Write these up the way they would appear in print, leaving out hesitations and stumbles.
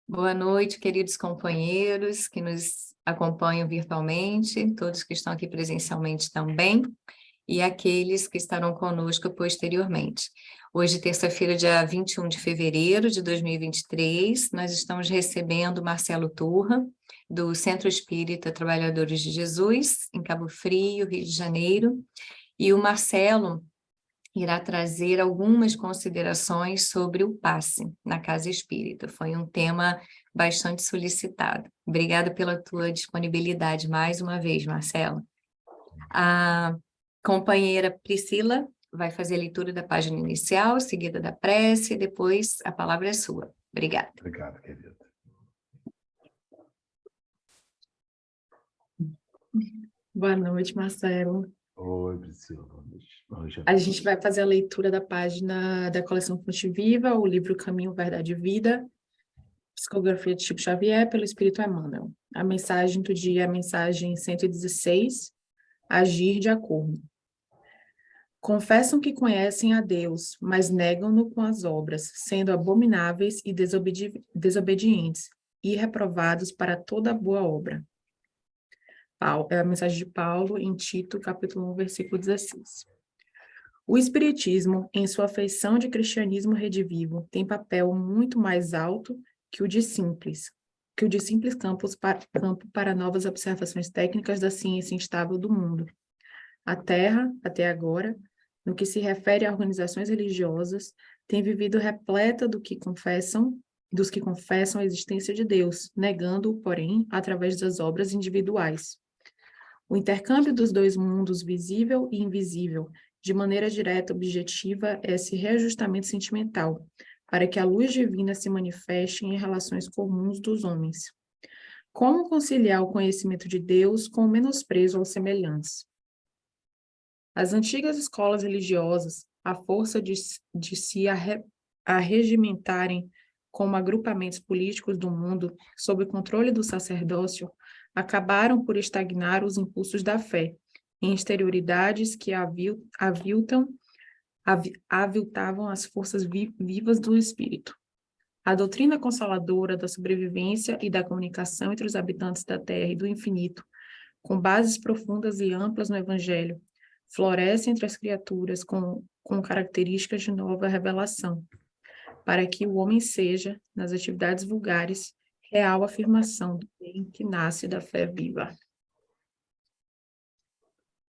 Boa noite, queridos companheiros que nos acompanham virtualmente, todos que estão aqui presencialmente também, e aqueles que estarão conosco posteriormente. Hoje, terça-feira, dia 21 de fevereiro de 2023, nós estamos recebendo Marcelo Turra, do Centro Espírita Trabalhadores de Jesus, em Cabo Frio, Rio de Janeiro, e o Marcelo irá trazer algumas considerações sobre o passe na Casa Espírita. Foi um tema bastante solicitado. Obrigada pela tua disponibilidade mais uma vez, Marcelo. A companheira Priscila vai fazer a leitura da página inicial, seguida da prece, e depois a palavra é sua. Obrigada. Obrigado, querida. Boa noite, Marcelo. Oi, Priscila. Boa noite. A gente vai fazer a leitura da página da coleção Fonte Viva, o livro Caminho, Verdade e Vida, psicografia de Chico Xavier, pelo Espírito Emmanuel. A mensagem do dia é a mensagem 116, agir de acordo. Confessam que conhecem a Deus, mas negam-no com as obras, sendo abomináveis e desobedientes, e reprovados para toda boa obra. É a mensagem de Paulo em Tito, capítulo 1, versículo 16. O Espiritismo, em sua feição de cristianismo redivivo, tem papel muito mais alto que o de simples campo para novas observações técnicas da ciência instável do mundo. A Terra, até agora, no que se refere a organizações religiosas, tem vivido repleta dos que confessam a existência de Deus, negando-o, porém, através das obras individuais. O intercâmbio dos dois mundos, visível e invisível, de maneira direta e objetiva, é esse reajustamento sentimental, para que a luz divina se manifeste em relações comuns dos homens. Como conciliar o conhecimento de Deus com o menosprezo aos semelhantes? As antigas escolas religiosas, à força de se arregimentarem como agrupamentos políticos do mundo, sob o controle do sacerdócio, acabaram por estagnar os impulsos da fé, em exterioridades que aviltavam as forças vivas do espírito. A doutrina consoladora da sobrevivência e da comunicação entre os habitantes da Terra e do infinito, com bases profundas e amplas no Evangelho, floresce entre as criaturas com características de nova revelação, para que o homem seja, nas atividades vulgares, real afirmação do bem que nasce da fé viva.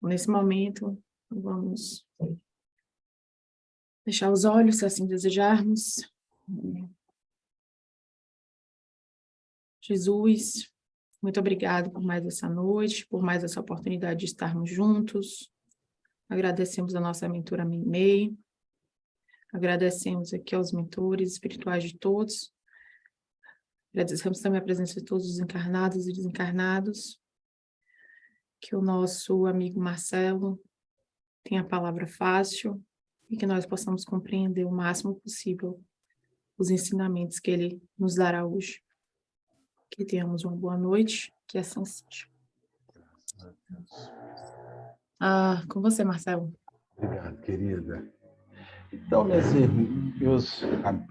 Nesse momento, vamos fechar os olhos, se assim desejarmos. Jesus, muito obrigado por mais essa noite, por mais essa oportunidade de estarmos juntos. Agradecemos a nossa mentora Meimei. Agradecemos aqui aos mentores espirituais de todos. Agradecemos também a presença de todos os encarnados e desencarnados. Que o nosso amigo Marcelo tenha a palavra fácil e que nós possamos compreender o máximo possível os ensinamentos que ele nos dará hoje. Que tenhamos uma boa noite, que assim seja. Com você, Marcelo. Obrigado, querida. Então, meus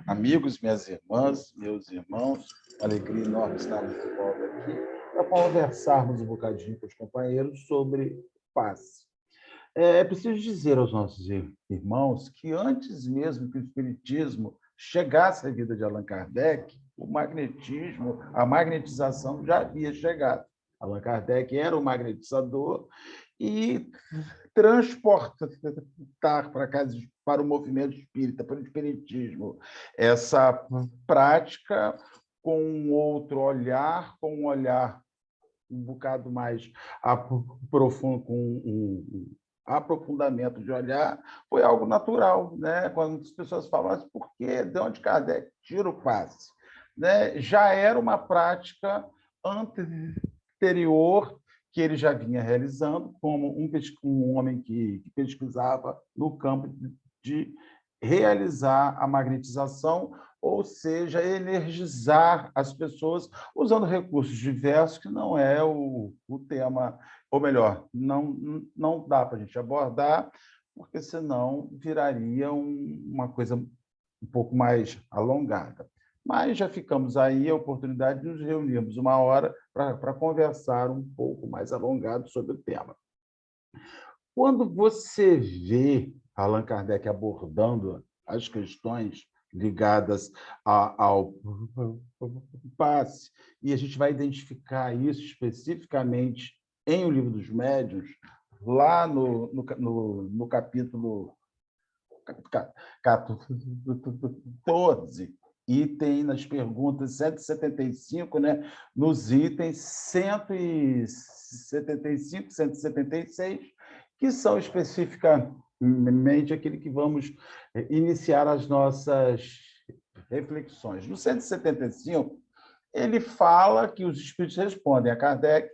amigos, minhas irmãs, meus irmãos, uma alegria enorme estarmos de volta aqui para conversarmos um bocadinho com os companheiros sobre paz. É preciso dizer aos nossos irmãos que antes mesmo que o Espiritismo chegasse à vida de Allan Kardec, o magnetismo, a magnetização já havia chegado. Allan Kardec era o magnetizador e transportar para o movimento espírita, para o espiritismo, essa prática com um outro olhar, com um olhar um bocado mais profundo, com um aprofundamento de olhar, foi algo natural, né? Quando as pessoas falam, mas por quê? De onde Kardec tira o passe? Né? Já era uma prática anterior que ele já vinha realizando como um homem que pesquisava no campo de realizar a magnetização, ou seja, energizar as pessoas usando recursos diversos, que não é o tema, ou melhor, não dá para a gente abordar, porque senão viraria uma coisa um pouco mais alongada. mas já ficamos aí a oportunidade de nos reunirmos uma hora para conversar um pouco mais alongado sobre o tema. Quando você vê Allan Kardec abordando as questões ligadas ao passe, e a gente vai identificar isso especificamente em O Livro dos Médiuns, lá no capítulo 14, item nas perguntas 175, né? Nos itens 175, 176, que são especificamente aquele que vamos iniciar as nossas reflexões. No 175, ele fala que os espíritos respondem a Kardec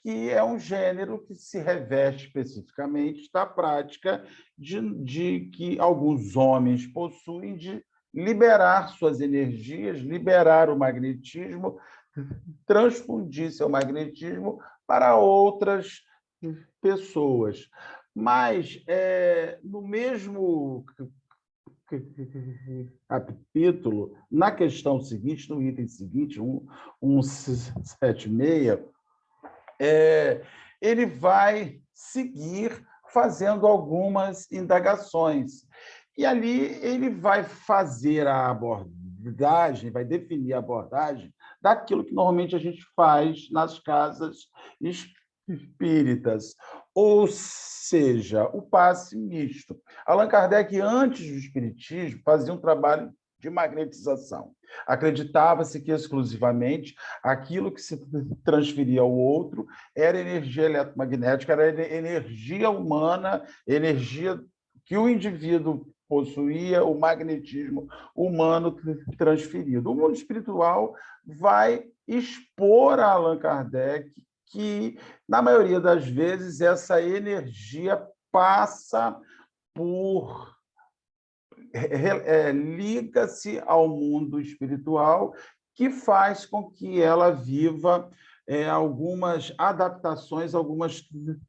que é um gênero que se reveste especificamente da prática de que alguns homens possuem de liberar suas energias, liberar o magnetismo, transfundir seu magnetismo para outras pessoas. Mas, no mesmo capítulo, na questão seguinte, no item seguinte, 176, ele vai seguir fazendo algumas indagações. E ali ele vai fazer a abordagem, vai definir a abordagem daquilo que normalmente a gente faz nas casas espíritas, ou seja, o passe misto. Allan Kardec, antes do espiritismo, fazia um trabalho de magnetização. Acreditava-se que exclusivamente aquilo que se transferia ao outro era energia eletromagnética, era energia humana, energia que o indivíduo possuía, o magnetismo humano transferido. O mundo espiritual vai expor a Allan Kardec que, na maioria das vezes, essa energia passa por liga-se ao mundo espiritual, que faz com que ela viva algumas adaptações, algumas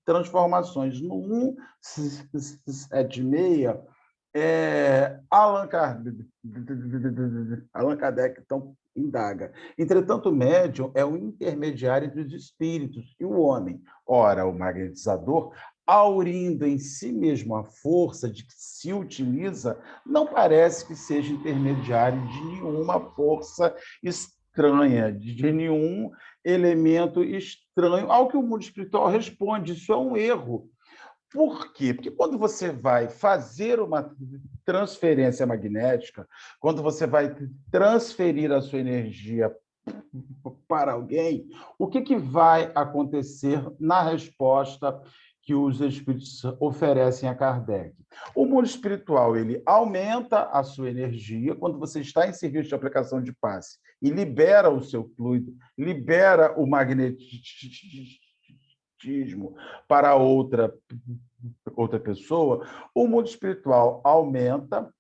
transformações. No 176, Allan Kardec então indaga. Entretanto, o médium é o intermediário entre os espíritos e o homem. Ora, o magnetizador, aurindo em si mesmo a força de que se utiliza, não parece que seja intermediário de nenhuma força estranha, de nenhum elemento estranho ao que o mundo espiritual responde. Isso é um erro. Por quê? Porque quando você vai fazer uma transferência magnética, quando você vai transferir a sua energia para alguém, o que vai acontecer na resposta que os espíritos oferecem a Kardec? O mundo espiritual, ele aumenta a sua energia quando você está em serviço de aplicação de passe e libera o seu fluido, libera o magnetismo para outra pessoa, o mundo espiritual aumenta,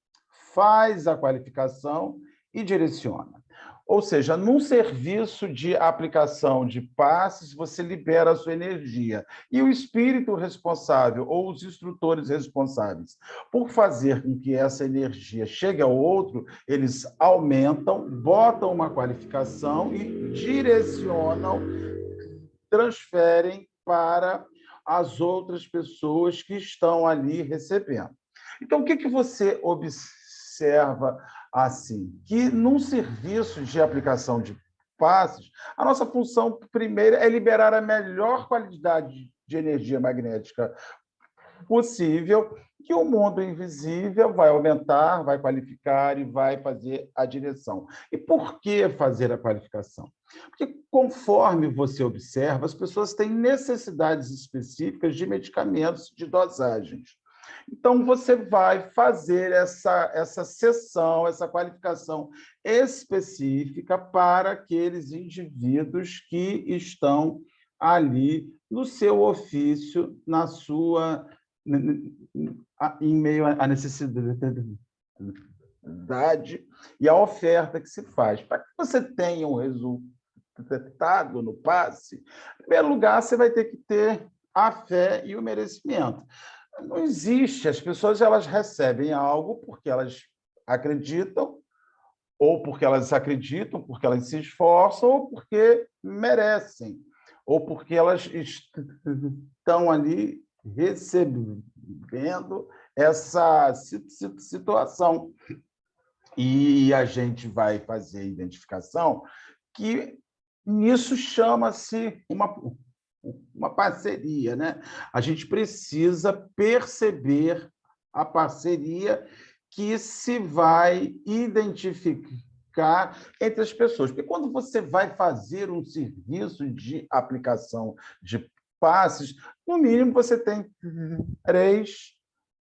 faz a qualificação e direciona. Ou seja, num serviço de aplicação de passes, você libera a sua energia. E o espírito responsável, ou os instrutores responsáveis, por fazer com que essa energia chegue ao outro, eles aumentam, botam uma qualificação e direcionam, transferem para as outras pessoas que estão ali recebendo. Então, o que você observa assim? Que num serviço de aplicação de passes, a nossa função primeira é liberar a melhor qualidade de energia magnética possível, que o mundo invisível vai aumentar, vai qualificar e vai fazer a direção. E por que fazer a qualificação? Porque, conforme você observa, as pessoas têm necessidades específicas de medicamentos, de dosagens. Então, você vai fazer essa sessão, essa qualificação específica para aqueles indivíduos que estão ali no seu ofício, em meio à necessidade e à oferta que se faz. Para que você tenha um resultado no passe, em primeiro lugar, você vai ter que ter a fé e o merecimento. Não existe, as pessoas elas recebem algo porque elas acreditam ou porque elas acreditam, porque elas se esforçam, ou porque merecem, ou porque elas estão ali recebendo essa situação. E a gente vai fazer a identificação, que nisso chama-se uma parceria, né? A gente precisa perceber a parceria que se vai identificar entre as pessoas. Porque quando você vai fazer um serviço de aplicação de passes, no mínimo você tem 3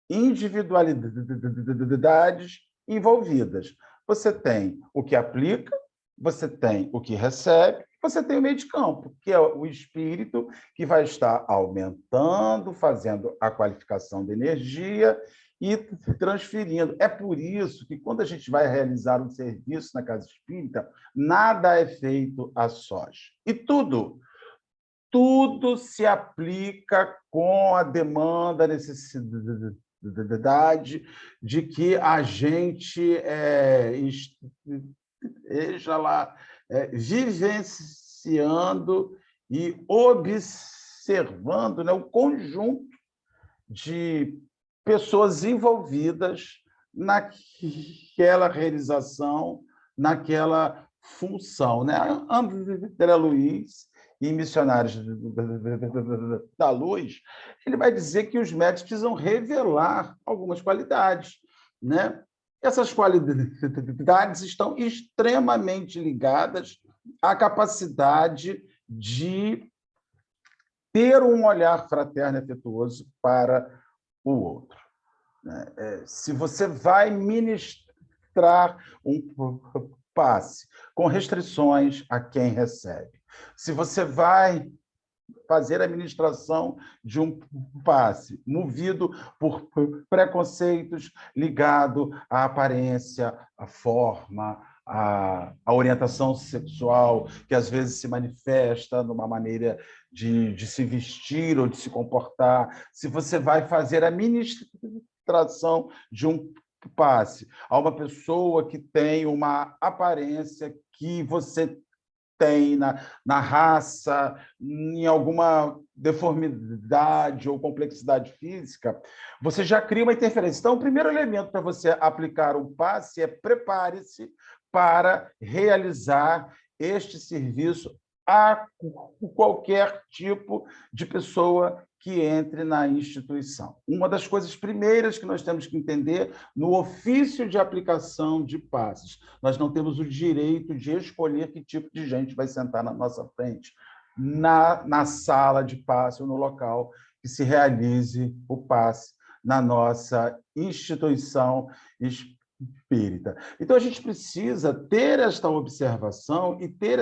individualidades envolvidas. Você tem o que aplica, você tem o que recebe, você tem o meio de campo, que é o espírito que vai estar aumentando, fazendo a qualificação da energia e transferindo. É por isso que, quando a gente vai realizar um serviço na casa espírita, nada é feito a sós. E tudo se aplica com a demanda, a necessidade de que a gente esteja lá vivenciando e observando, né, o conjunto de pessoas envolvidas naquela realização, naquela função, né? André Luiz, em Missionários da Luz, ele vai dizer que os médicos precisam revelar algumas qualidades, né? Essas qualidades estão extremamente ligadas à capacidade de ter um olhar fraterno e afetuoso para o outro. Se você vai ministrar um passe com restrições a quem recebe, se você vai fazer a administração de um passe movido por preconceitos ligado à aparência, à forma, à orientação sexual, que às vezes se manifesta numa maneira de se vestir ou de se comportar, se você vai fazer a administração de um passe a uma pessoa que tem uma aparência que você tem na raça, em alguma deformidade ou complexidade física, você já cria uma interferência. Então, o primeiro elemento para você aplicar um passe é prepare-se para realizar este serviço a qualquer tipo de pessoa que entre na instituição. Uma das coisas primeiras que nós temos que entender no ofício de aplicação de passes, nós não temos o direito de escolher que tipo de gente vai sentar na nossa frente, na sala de passe ou no local que se realize o passe na nossa instituição espírita. Então, a gente precisa ter esta observação e ter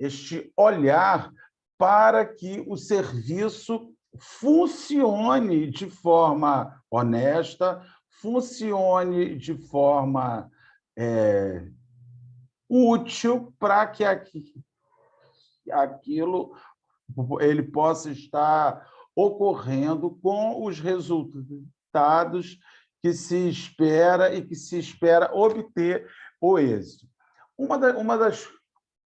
este olhar para que o serviço funcione de forma honesta, funcione de forma útil para que aquilo ele possa estar ocorrendo com os resultados que se espera e que se espera obter o êxito. Uma das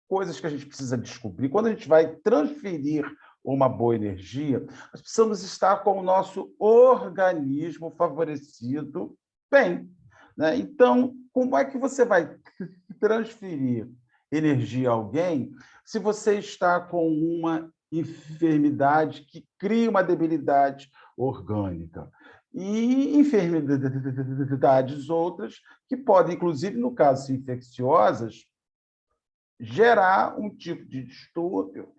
coisas que a gente precisa descobrir, quando a gente vai transferir uma boa energia, nós precisamos estar com o nosso organismo favorecido bem, né? Então, como é que você vai transferir energia a alguém se você está com uma enfermidade que cria uma debilidade orgânica? E enfermidades outras que podem, inclusive, no caso infecciosas, gerar um tipo de distúrbio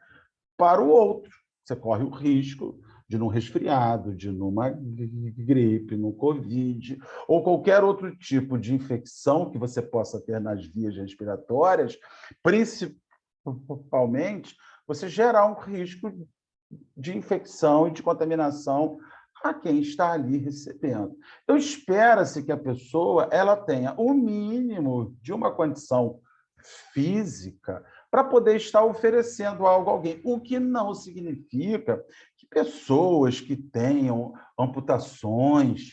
para o outro. Você corre o risco de num resfriado, de numa gripe, no Covid, ou qualquer outro tipo de infecção que você possa ter nas vias respiratórias, principalmente, você gerar um risco de infecção e de contaminação a quem está ali recebendo. Então, espera-se que a pessoa ela tenha o mínimo de uma condição física para poder estar oferecendo algo a alguém, o que não significa que pessoas que tenham amputações,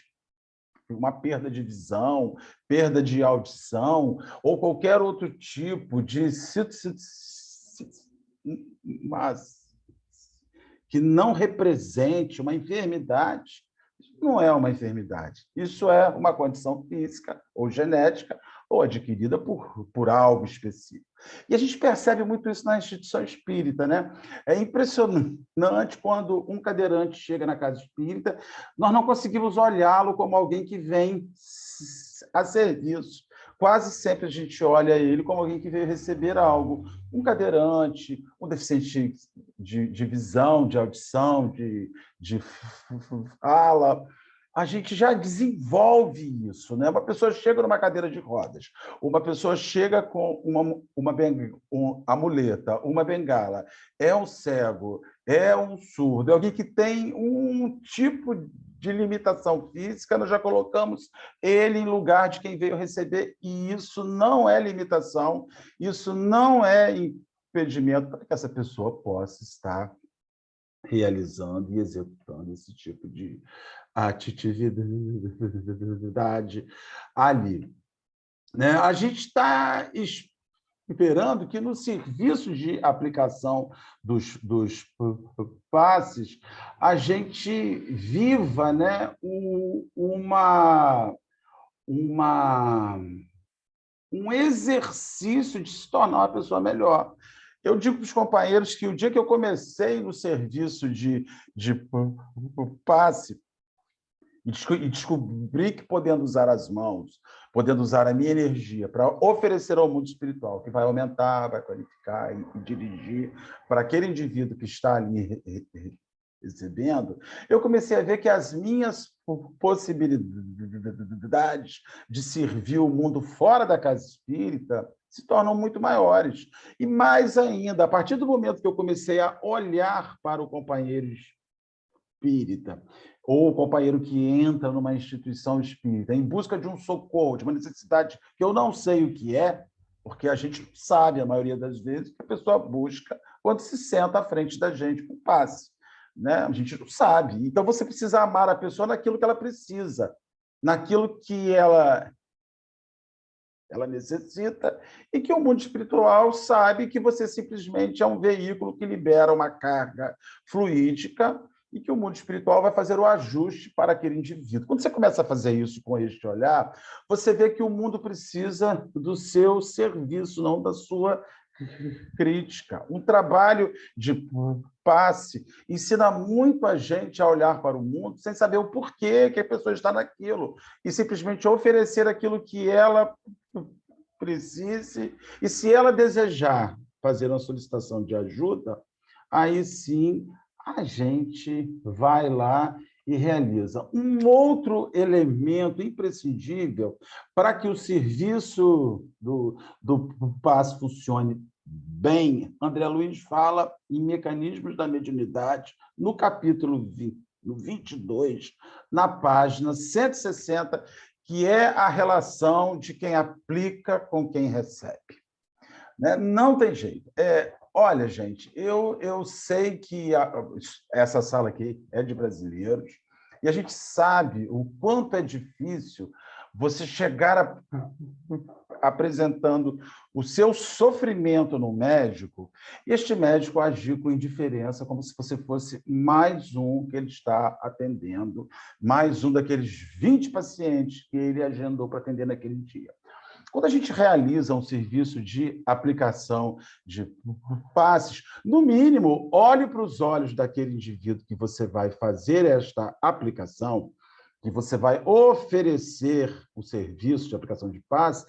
uma perda de visão, perda de audição, ou qualquer outro tipo de mas que não represente uma enfermidade, isso não é uma enfermidade. Isso é uma condição física ou genética ou adquirida por algo específico. E a gente percebe muito isso na instituição espírita, né? É impressionante quando um cadeirante chega na casa espírita, nós não conseguimos olhá-lo como alguém que vem a serviço. Quase sempre a gente olha ele como alguém que veio receber algo. Um cadeirante, um deficiente de visão, de audição, de fala. A gente já desenvolve isso, né? Uma pessoa chega numa cadeira de rodas, uma pessoa chega com uma muleta, uma bengala, é um cego, é um surdo, é alguém que tem um tipo de limitação física, nós já colocamos ele em lugar de quem veio receber, e isso não é limitação, isso não é impedimento para que essa pessoa possa estar realizando e executando esse tipo de atividade ali. Né? A gente está esperando que no serviço de aplicação dos passes a gente viva, né, um exercício de se tornar uma pessoa melhor. Eu digo para os companheiros que o dia que eu comecei no serviço de passe, e descobri que, podendo usar as mãos, podendo usar a minha energia para oferecer ao mundo espiritual, que vai aumentar, vai qualificar e dirigir para aquele indivíduo que está ali recebendo, eu comecei a ver que as minhas possibilidades de servir o mundo fora da casa espírita se tornam muito maiores. E mais ainda, a partir do momento que eu comecei a olhar para o companheiro espírita, ou o companheiro que entra numa instituição espírita em busca de um socorro, de uma necessidade que eu não sei o que é, porque a gente sabe, a maioria das vezes, que a pessoa busca quando se senta à frente da gente com passe. Né? A gente não sabe. Então, você precisa amar a pessoa naquilo que ela precisa, naquilo que ela necessita, e que o mundo espiritual sabe que você simplesmente é um veículo que libera uma carga fluídica e que o mundo espiritual vai fazer o ajuste para aquele indivíduo. Quando você começa a fazer isso com este olhar, você vê que o mundo precisa do seu serviço, não da sua crítica. Um trabalho de passe ensina muito a gente a olhar para o mundo sem saber o porquê que a pessoa está naquilo e simplesmente oferecer aquilo que ela precise, e se ela desejar fazer uma solicitação de ajuda, aí sim a gente vai lá e realiza. Um outro elemento imprescindível para que o serviço do PAS funcione bem, André Luiz fala em mecanismos da mediunidade, no capítulo 20, no 22, na página 160, que é a relação de quem aplica com quem recebe. Né? Não tem jeito. Olha, gente, eu sei que essa sala aqui é de brasileiros, e a gente sabe o quanto é difícil você chegar apresentando o seu sofrimento no médico, e este médico agir com indiferença, como se você fosse mais um que ele está atendendo, mais um daqueles 20 pacientes que ele agendou para atender naquele dia. Quando a gente realiza um serviço de aplicação de passes, no mínimo, olhe para os olhos daquele indivíduo que você vai fazer esta aplicação, que você vai oferecer o serviço de aplicação de passe,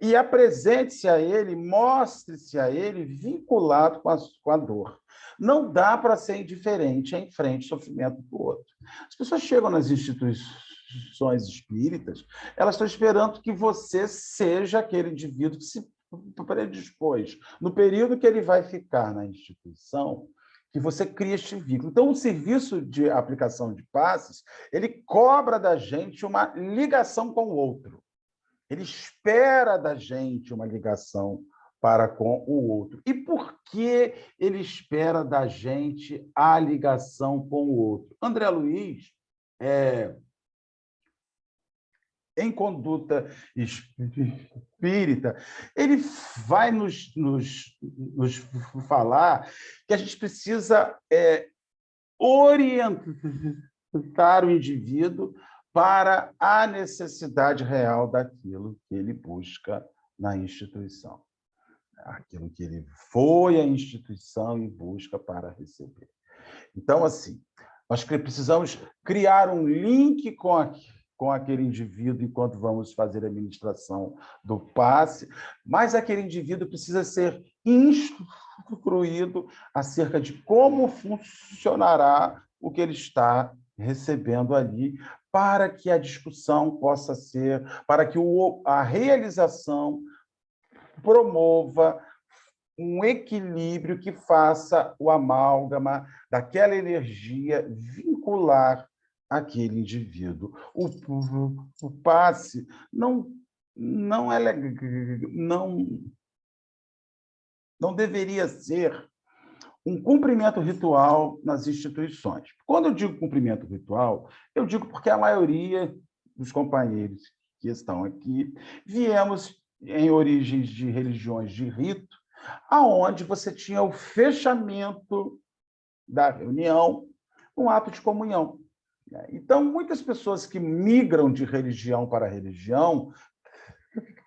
e apresente-se a ele, mostre-se a ele vinculado com a dor. Não dá para ser indiferente em frente ao sofrimento do outro. As pessoas chegam nas instituições espíritas, elas estão esperando que você seja aquele indivíduo que se predispôs, no período que ele vai ficar na instituição, que você cria este vínculo. Então, o serviço de aplicação de passes, ele cobra da gente uma ligação com o outro. Ele espera da gente uma ligação para com o outro. E por que ele espera da gente a ligação com o outro? André Luiz em conduta espírita, ele vai nos falar que a gente precisa orientar o indivíduo para a necessidade real daquilo que ele busca na instituição, aquilo que ele foi à instituição e busca para receber. Então, assim, nós precisamos criar um link com aquele indivíduo enquanto vamos fazer a administração do passe, mas aquele indivíduo precisa ser instruído acerca de como funcionará o que ele está recebendo ali, para que a discussão possa ser, para que a realização promova um equilíbrio que faça o amálgama daquela energia vincular aquele indivíduo. O passe não deveria ser um cumprimento ritual nas instituições. Quando eu digo cumprimento ritual, eu digo porque a maioria dos companheiros que estão aqui viemos em origens de religiões de rito, aonde você tinha o fechamento da reunião, um ato de comunhão. Então, muitas pessoas que migram de religião para religião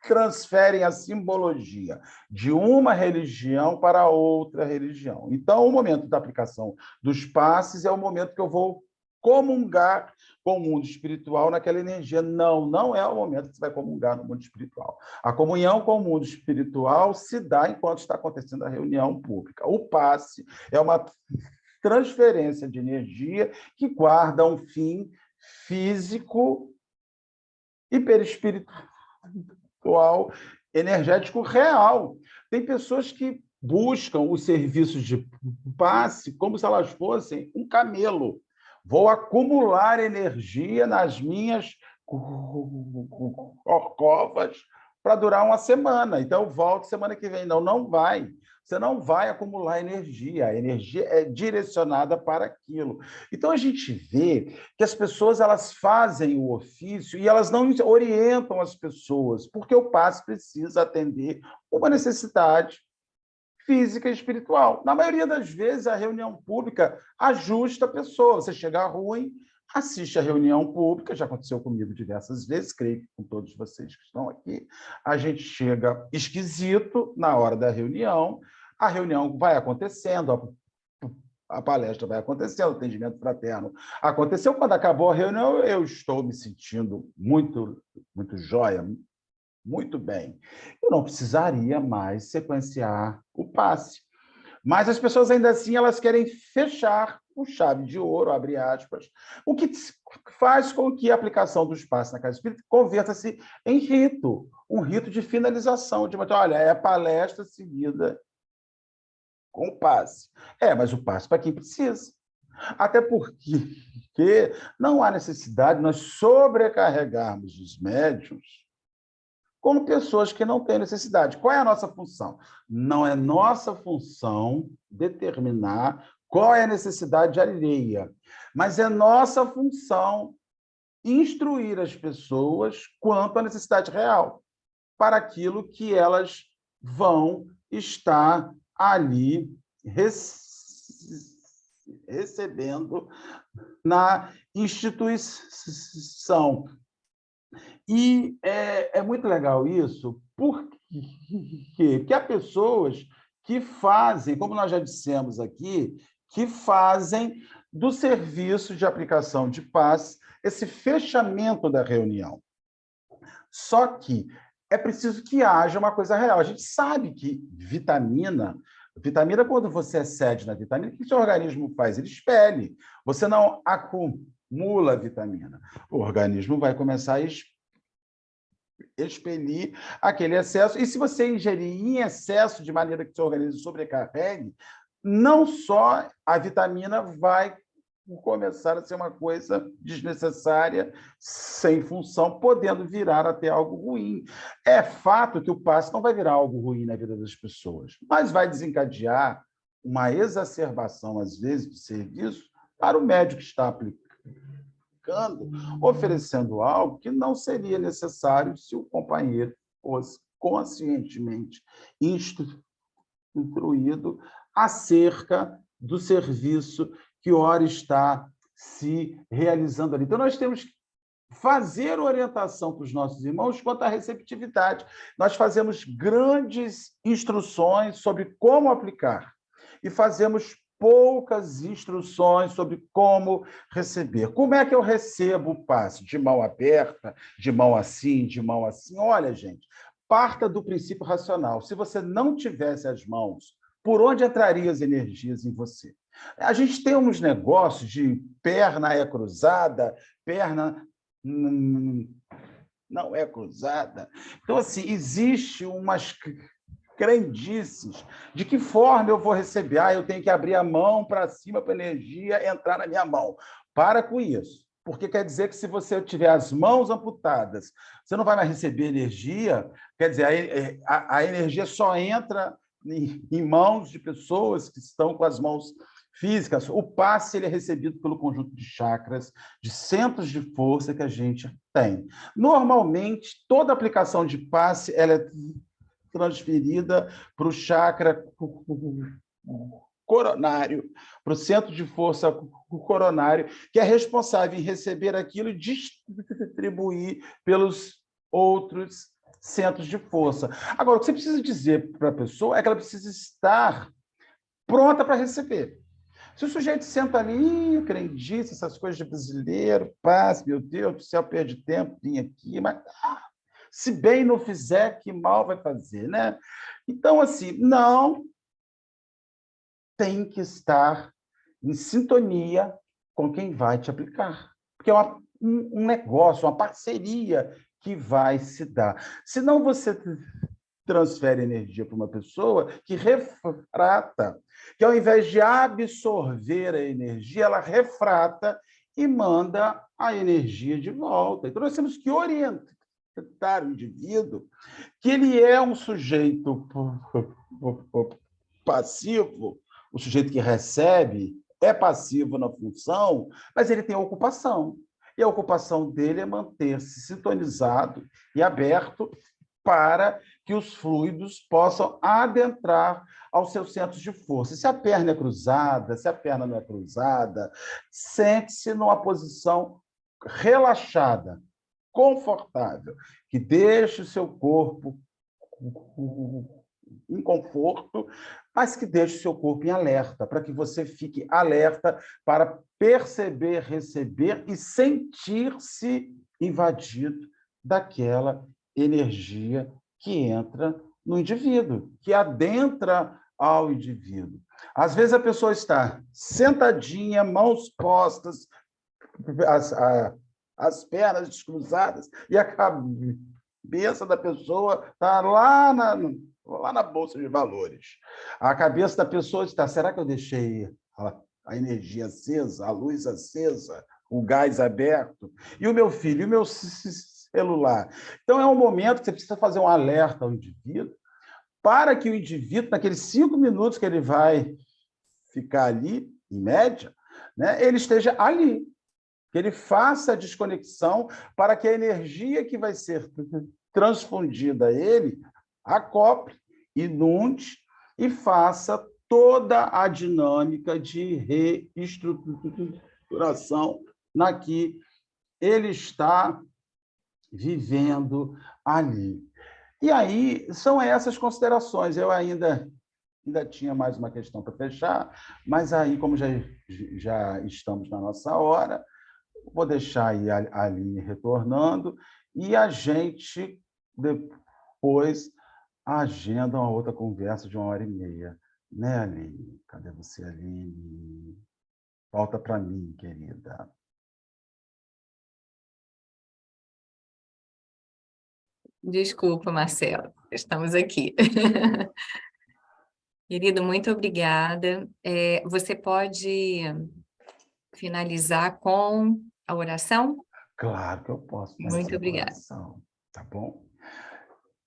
transferem a simbologia de uma religião para outra religião. Então, o momento da aplicação dos passes é o momento que eu vou comungar com o mundo espiritual naquela energia. Não é o momento que você vai comungar no mundo espiritual. A comunhão com o mundo espiritual se dá enquanto está acontecendo a reunião pública. O passe é uma transferência de energia que guarda um fim físico e perispiritual, energético real. Tem pessoas que buscam os serviços de passe como se elas fossem um camelo. Vou acumular energia nas minhas corcovas para durar uma semana. Então, eu volto semana que vem. Não vai. Você não vai acumular energia. A energia é direcionada para aquilo. Então, a gente vê que as pessoas elas fazem o ofício e elas não orientam as pessoas, porque o passe precisa atender uma necessidade física e espiritual. Na maioria das vezes, a reunião pública ajusta a pessoa. Você chega ruim, assiste a reunião pública, já aconteceu comigo diversas vezes, creio que com todos vocês que estão aqui. A gente chega esquisito na hora da reunião, a reunião vai acontecendo, a palestra vai acontecendo, o atendimento fraterno aconteceu. Quando acabou a reunião, eu estou me sentindo muito jóia, muito bem. Eu não precisaria mais sequenciar o passe. Mas as pessoas, ainda assim, elas querem fechar com chave de ouro, abre aspas, o que faz com que a aplicação dos passes na casa espírita converta-se em rito, um rito de finalização, de olha, é a palestra seguida com o passe. Mas o passe para quem precisa. Até porque não há necessidade de nós sobrecarregarmos os médiuns como pessoas que não têm necessidade. Qual é a nossa função? Não é nossa função determinar qual é a necessidade alheia, mas é nossa função instruir as pessoas quanto à necessidade real, para aquilo que elas vão estar ali recebendo na instituição. E é muito legal isso, porque há pessoas que fazem, como nós já dissemos aqui, que fazem do serviço de aplicação de passe esse fechamento da reunião. Só que é preciso que haja uma coisa real. A gente sabe que vitamina, quando você excede na vitamina, o que o seu organismo faz? Ele expele. Você não acumula vitamina. O organismo vai começar a expelir aquele excesso. E se você ingerir em excesso, de maneira que o seu organismo sobrecarregue, não só a vitamina vai começar a ser uma coisa desnecessária, sem função, podendo virar até algo ruim. É fato que o passe não vai virar algo ruim na vida das pessoas, mas vai desencadear uma exacerbação, às vezes, do serviço para o médico que está aplicando aplicando, oferecendo algo que não seria necessário se o companheiro fosse conscientemente instruído acerca do serviço que ora está se realizando ali. Então, nós temos que fazer orientação para os nossos irmãos quanto à receptividade. Nós fazemos grandes instruções sobre como aplicar e fazemos poucas instruções sobre como receber. Como é que eu recebo o passe? De mão aberta, de mão assim, de mão assim? Olha, gente, parta do princípio racional. Se você não tivesse as mãos, por onde entrariam as energias em você? A gente tem uns negócios de perna é cruzada, perna não é cruzada. Então, assim, existe umas crendices de que forma eu vou receber. Ah, eu tenho que abrir a mão para cima para a energia entrar na minha mão. Para com isso. Porque quer dizer que se você tiver as mãos amputadas, você não vai mais receber energia. Quer dizer, a energia só entra em mãos de pessoas que estão com as mãos físicas. O passe ele é recebido pelo conjunto de chakras, de centros de força que a gente tem. Normalmente, toda aplicação de passe ela é transferida para o chakra coronário, para o centro de força coronário, que é responsável em receber aquilo e distribuir pelos outros centros de força. Agora, o que você precisa dizer para a pessoa é que ela precisa estar pronta para receber. Se o sujeito senta ali, crendice, essas coisas de brasileiro, paz, meu Deus do céu, perde tempo, vim aqui, mas se bem não fizer, que mal vai fazer, né? Então, assim, não tem que estar em sintonia com quem vai te aplicar. Porque é um negócio, uma parceria que vai se dar. Senão você transfere energia para uma pessoa que refrata, que ao invés de absorver a energia, ela refrata e manda a energia de volta. Então, nós temos que orientar o indivíduo que ele é um sujeito passivo, o sujeito que recebe é passivo na função, mas ele tem ocupação. E a ocupação dele é manter-se sintonizado e aberto para que os fluidos possam adentrar aos seus centros de força. Se a perna é cruzada, se a perna não é cruzada, sente-se numa posição relaxada, confortável, que deixe o seu corpo em conforto, mas que deixe o seu corpo em alerta, para que você fique alerta para perceber, receber e sentir-se invadido daquela energia que entra no indivíduo, que adentra ao indivíduo. Às vezes a pessoa está sentadinha, mãos postas, as pernas descruzadas, e a cabeça da pessoa está lá na Bolsa de Valores. A cabeça da pessoa está, será que eu deixei a energia acesa, a luz acesa, o gás aberto? E o meu filho, e o meu celular? Então, é um momento que você precisa fazer um alerta ao indivíduo, para que o indivíduo, naqueles 5 minutos que ele vai ficar ali, em média, né, ele esteja ali, que ele faça a desconexão para que a energia que vai ser transfundida a ele acople, inunde e faça toda a dinâmica de reestruturação na que ele está vivendo ali. E aí, são essas considerações. Eu ainda tinha mais uma questão para fechar, mas aí, como já estamos na nossa hora, vou deixar aí a Aline retornando e a gente depois agenda uma outra conversa de 1h30. Né, Aline? Cadê você, Aline? Volta para mim, querida. Desculpa, Marcelo, estamos aqui. Querido, muito obrigada. Você pode finalizar com a oração? Claro que eu posso Muito fazer a obrigada. oração, tá bom?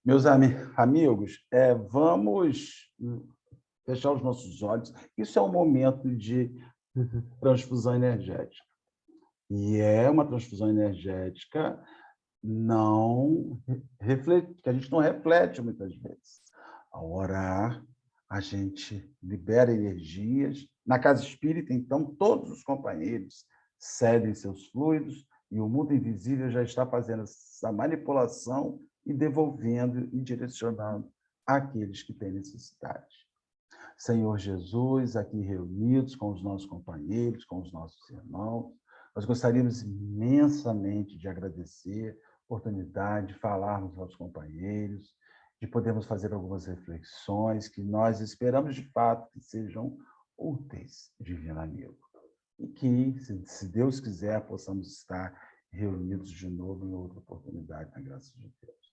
Meus amigos, vamos fechar os nossos olhos. Isso é um momento de transfusão energética. E é uma transfusão energética não que a gente não reflete muitas vezes. Ao orar, a gente libera energias. Na casa espírita, então, todos os companheiros cedem seus fluidos e o mundo invisível já está fazendo essa manipulação e devolvendo e direcionando àqueles que têm necessidade. Senhor Jesus, aqui reunidos com os nossos companheiros, com os nossos irmãos, nós gostaríamos imensamente de agradecer a oportunidade de falarmos aos companheiros, de podermos fazer algumas reflexões que nós esperamos de fato que sejam úteis, divino amigo. E que, se Deus quiser, possamos estar reunidos de novo em outra oportunidade, na graça de Deus.